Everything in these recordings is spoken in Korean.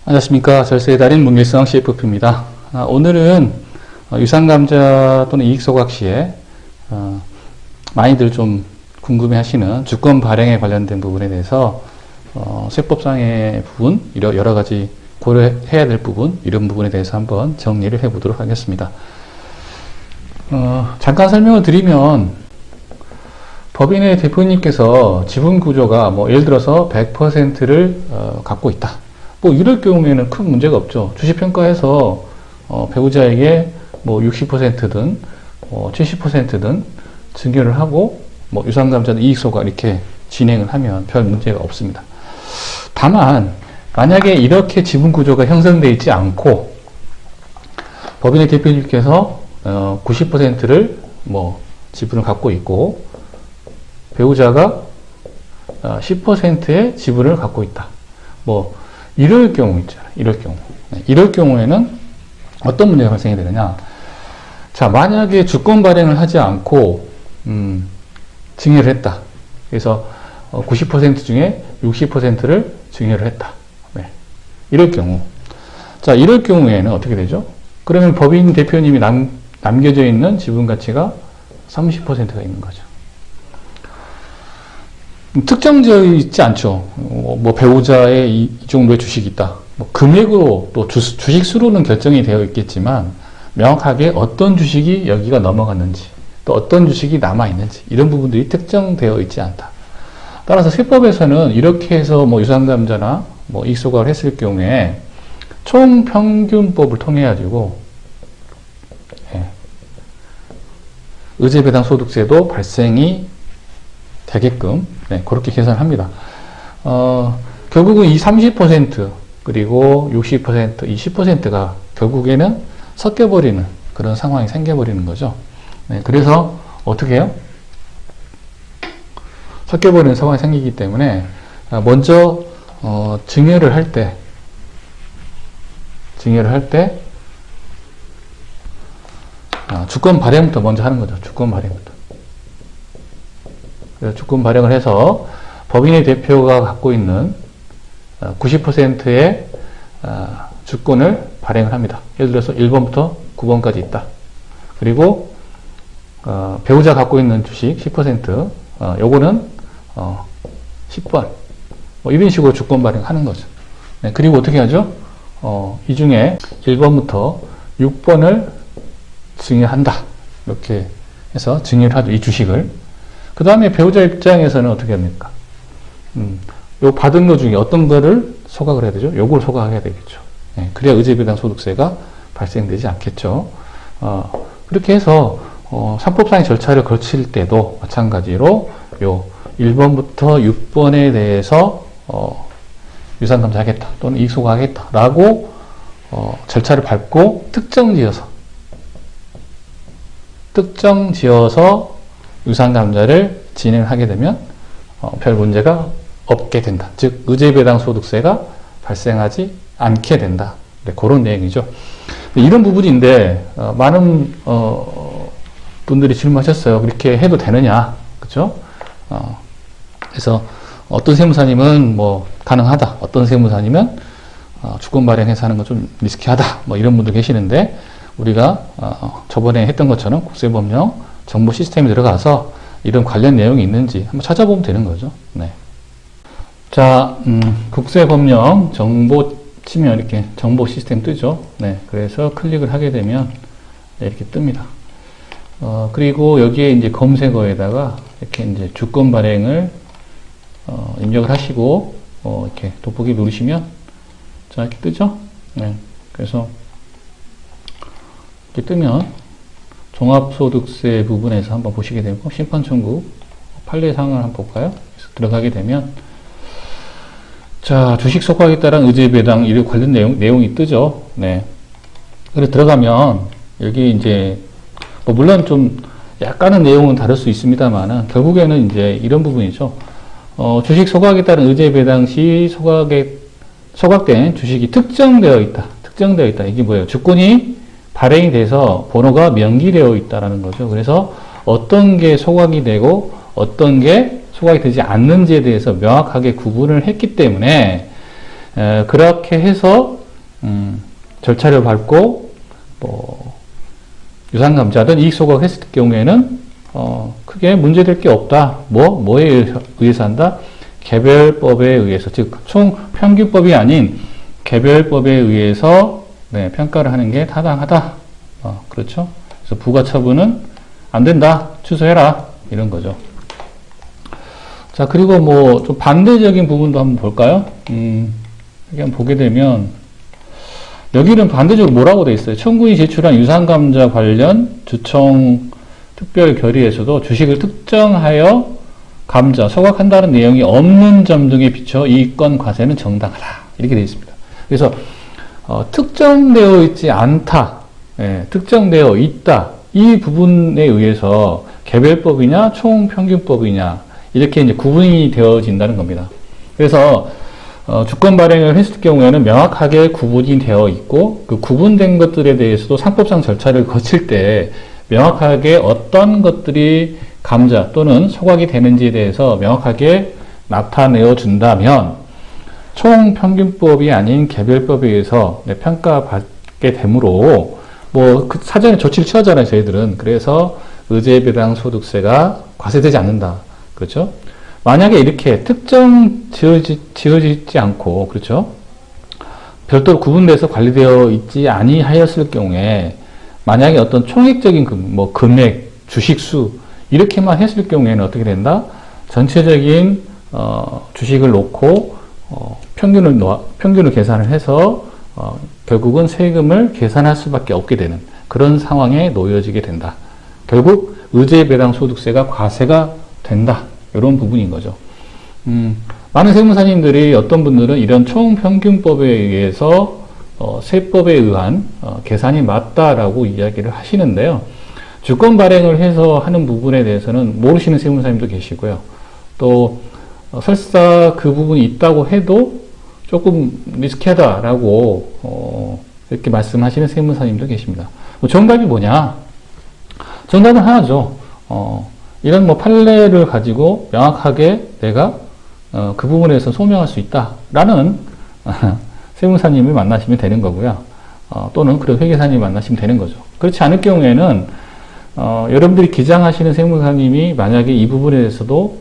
안녕하십니까. 절세의 달인 문길성 CFP입니다. 오늘은 유상감자 또는 이익소각 시에 많이들 좀 궁금해하시는 주권 발행에 관련된 부분에 대해서 세법상의 부분, 여러 가지 고려해야 될 부분, 이런 부분에 대해서 한번 정리를 해보도록 하겠습니다. 잠깐 설명을 드리면 법인의 대표님께서 지분 구조가 예를 들어서 100%를 갖고 있다. 이럴 경우에는 큰 문제가 없죠. 주식평가해서 배우자에게 60%든 70%든 증여를 하고 유상감자는 이익소각 이렇게 진행을 하면 별 문제가 없습니다. 다만 만약에 이렇게 지분 구조가 형성되어 있지 않고 법인의 대표님께서 90%를 지분을 갖고 있고 배우자가 10%의 지분을 갖고 있다. 이럴 경우 있잖아요. 이럴 경우에는 어떤 문제가 발생이 되느냐. 자, 만약에 주권 발행을 하지 않고, 증여를 했다. 그래서 90% 중에 60%를 증여를 했다. 네. 이럴 경우. 자, 이럴 경우에는 어떻게 되죠? 그러면 법인 대표님이 남겨져 있는 지분 가치가 30%가 있는 거죠. 특정되어 있지 않죠. 배우자의 이 정도의 주식이 있다. 금액으로 또 주식 수로는 결정이 되어 있겠지만 명확하게 어떤 주식이 여기가 넘어갔는지 또 어떤 주식이 남아있는지 이런 부분들이 특정되어 있지 않다. 따라서 세법에서는 이렇게 해서 유상감자나 이익소각을 했을 경우에 총평균법을 통해 가지고 의제배당 소득세도 발생이 되게끔 그렇게 계산합니다. 결국은 이 30% 그리고 60% 이 10%가 결국에는 섞여버리는 그런 상황이 생겨버리는 거죠. 그래서 어떻게 해요? 섞여버리는 상황이 생기기 때문에 먼저 증여를 할 때 주권 발행부터 먼저 하는 거죠. 주권 발행부터. 주권 발행을 해서 법인의 대표가 갖고 있는 90%의 주권을 발행을 합니다. 예를 들어서 1번부터 9번까지 있다. 그리고 배우자 갖고 있는 주식 10%, 요거는 10번. 이런 식으로 주권 발행하는 거죠. 그리고 어떻게 하죠? 이 중에 1번부터 6번을 증여한다. 이렇게 해서 증여를 하죠. 이 주식을. 그 다음에 배우자 입장에서는 어떻게 합니까? 요 받은 것 중에 어떤 거를 소각을 해야 되죠? 요걸 소각해야 되겠죠. 그래야 의제배당 소득세가 발생되지 않겠죠. 그렇게 해서, 상법상의 절차를 거칠 때도 마찬가지로 요 1번부터 6번에 대해서, 유상감자 하겠다. 또는 이익소각 하겠다. 라고, 절차를 밟고 특정 지어서 유상감자를 진행하게 되면 별 문제가 없게 된다. 즉 의제배당 소득세가 발생하지 않게 된다. 그런 내용이죠. 이런 부분인데 많은 분들이 질문하셨어요. 그렇게 해도 되느냐? 그렇죠? 그래서 어떤 세무사님은 가능하다. 어떤 세무사님은 주권 발행해서 하는 건 좀 리스키하다. 이런 분들 계시는데 우리가 저번에 했던 것처럼 국세법령 정보 시스템에 들어가서 이런 관련 내용이 있는지 한번 찾아보면 되는 거죠. 네. 자, 국세법령 정보 치면 이렇게 정보 시스템 뜨죠. 네. 그래서 클릭을 하게 되면 이렇게 뜹니다. 그리고 여기에 이제 검색어에다가 이렇게 이제 주권 발행을 입력을 하시고 이렇게 돋보기 누르시면 자, 이렇게 뜨죠. 네. 그래서 이렇게 뜨면 종합소득세 부분에서 한번 보시게 되고 심판청구 판례 사항을 한번 볼까요? 그래서 들어가게 되면 자, 주식 소각에 따른 의제배당 이런 관련 내용이 뜨죠. 네. 그래서 들어가면 여기 이제 물론 좀 약간은 내용은 다를 수 있습니다만은 결국에는 이제 이런 부분이죠. 주식 소각에 따른 의제배당 시 소각된 주식이 특정되어 있다. 이게 뭐예요? 주권이 발행이 돼서 번호가 명기되어 있다라는 거죠. 그래서 어떤 게 소각이 되고 어떤 게 소각이 되지 않는지에 대해서 명확하게 구분을 했기 때문에 그렇게 해서 절차를 밟고 뭐 유상감자든 이익소각 했을 경우에는 크게 문제될 게 없다. 뭐에 의해서 한다? 개별법에 의해서, 즉 총평균법이 아닌 개별법에 의해서 네, 평가를 하는 게 타당하다. 그렇죠? 그래서 부가처분은 안 된다. 취소해라. 이런 거죠. 자, 그리고 뭐 좀 반대적인 부분도 한번 볼까요? 여기 한번 보게 되면 여기는 반대적으로 뭐라고 돼 있어요? 청구인이 제출한 유상감자 관련 주청 특별 결의에서도 주식을 특정하여 감자, 소각한다는 내용이 없는 점 등에 비춰 이권 과세는 정당하다. 이렇게 되어 있습니다. 그래서 특정되어 있지 않다, 특정되어 있다, 이 부분에 의해서 개별법이냐 총평균법이냐 이렇게 이제 구분이 되어진다는 겁니다. 그래서 주권 발행을 했을 경우에는 명확하게 구분이 되어 있고 그 구분된 것들에 대해서도 상법상 절차를 거칠 때 명확하게 어떤 것들이 감자 또는 소각이 되는지에 대해서 명확하게 나타내어 준다면 총평균법이 아닌 개별법에 의해서 평가받게 되므로 뭐 그 사전에 조치를 취하잖아요, 저희들은. 그래서 의제배당 소득세가 과세되지 않는다. 그렇죠? 만약에 이렇게 특정 지어지지 않고, 그렇죠? 별도로 구분돼서 관리되어 있지 아니하였을 경우에 만약에 어떤 총액적인 금액, 주식수 이렇게만 했을 경우에는 어떻게 된다? 전체적인 주식을 놓고 평균을 계산을 해서 결국은 세금을 계산할 수밖에 없게 되는 그런 상황에 놓여지게 된다. 결국 의제배당 소득세가 과세가 된다. 이런 부분인 거죠. 많은 세무사님들이 어떤 분들은 이런 총평균법에 의해서 세법에 의한 계산이 맞다라고 이야기를 하시는데요. 주권 발행을 해서 하는 부분에 대해서는 모르시는 세무사님도 계시고요. 또 설사 그 부분이 있다고 해도 조금 리스키하다라고 이렇게 말씀하시는 세무사님도 계십니다. 정답이 뭐냐? 정답은 하나죠. 이런 판례를 가지고 명확하게 내가 그 부분에서 소명할 수 있다라는 세무사님을 만나시면 되는 거고요. 또는 그런 회계사님을 만나시면 되는 거죠. 그렇지 않을 경우에는 여러분들이 기장하시는 세무사님이 만약에 이 부분에 대해서도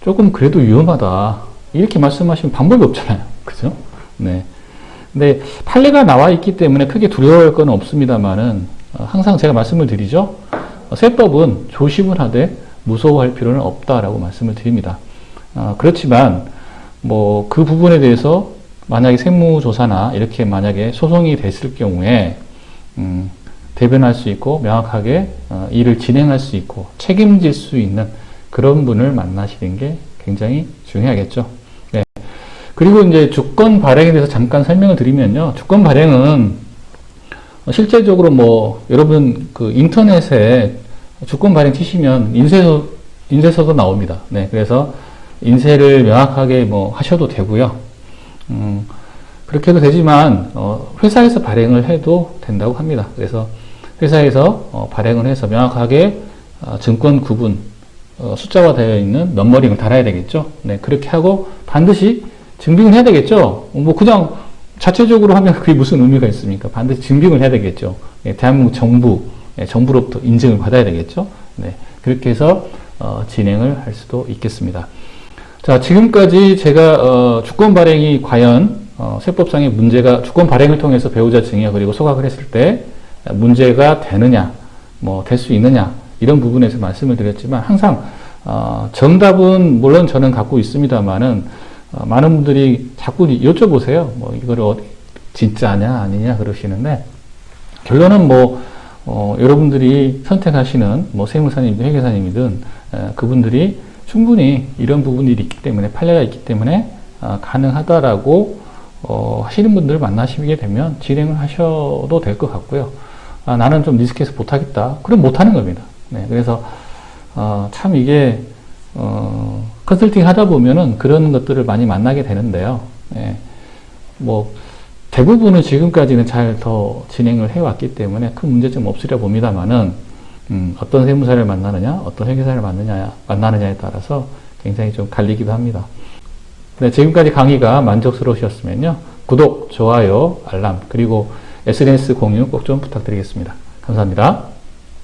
조금 그래도 위험하다 이렇게 말씀하시면 방법이 없잖아요. 그죠? 네. 근데 판례가 나와 있기 때문에 크게 두려워할 건 없습니다만은 항상 제가 말씀을 드리죠. 세법은 조심을 하되 무서워할 필요는 없다라고 말씀을 드립니다. 그렇지만 그 부분에 대해서 만약에 세무조사나 이렇게 만약에 소송이 됐을 경우에 대변할 수 있고 명확하게 일을 진행할 수 있고 책임질 수 있는 그런 분을 만나시는 게 굉장히 중요하겠죠. 네. 그리고 이제 주권 발행에 대해서 잠깐 설명을 드리면요. 주권 발행은 실제적으로 여러분 그 인터넷에 주권 발행 치시면 인쇄서도 나옵니다. 네. 그래서 인쇄를 명확하게 하셔도 되고요. 그렇게 해도 되지만 회사에서 발행을 해도 된다고 합니다. 그래서 회사에서 발행을 해서 명확하게 증권 구분 숫자화 되어 있는 넘버링을 달아야 되겠죠. 네, 그렇게 하고 반드시 증빙을 해야 되겠죠. 그냥 자체적으로 하면 그게 무슨 의미가 있습니까? 반드시 증빙을 해야 되겠죠. 네, 대한민국 정부로부터 인증을 받아야 되겠죠. 네, 그렇게 해서 진행을 할 수도 있겠습니다. 자, 지금까지 제가 주권 발행이 과연 세법상의 문제가 주권 발행을 통해서 배우자 증여 그리고 소각을 했을 때 문제가 되느냐, 될 수 있느냐 이런 부분에서 말씀을 드렸지만 항상 정답은 물론 저는 갖고 있습니다만은 많은 분들이 자꾸 여쭤보세요. 이거를 진짜냐 아니냐 그러시는데 결론은 여러분들이 선택하시는 세무사님이든 회계사님이든 그분들이 충분히 이런 부분들이 있기 때문에 판례가 있기 때문에 가능하다라고 하시는 분들을 만나시게 되면 진행을 하셔도 될 것 같고요. 나는 좀 리스크해서 못하겠다. 그럼 못하는 겁니다. 네, 그래서 참 이게 컨설팅 하다 보면은 그런 것들을 많이 만나게 되는데요. 네, 대부분은 지금까지는 잘 더 진행을 해왔기 때문에 큰 문제점 없으려 봅니다만은 어떤 세무사를 만나느냐, 어떤 회계사를 만나느냐에 따라서 굉장히 좀 갈리기도 합니다. 네, 지금까지 강의가 만족스러우셨으면요. 구독, 좋아요, 알람, 그리고 SNS 공유 꼭 좀 부탁드리겠습니다. 감사합니다.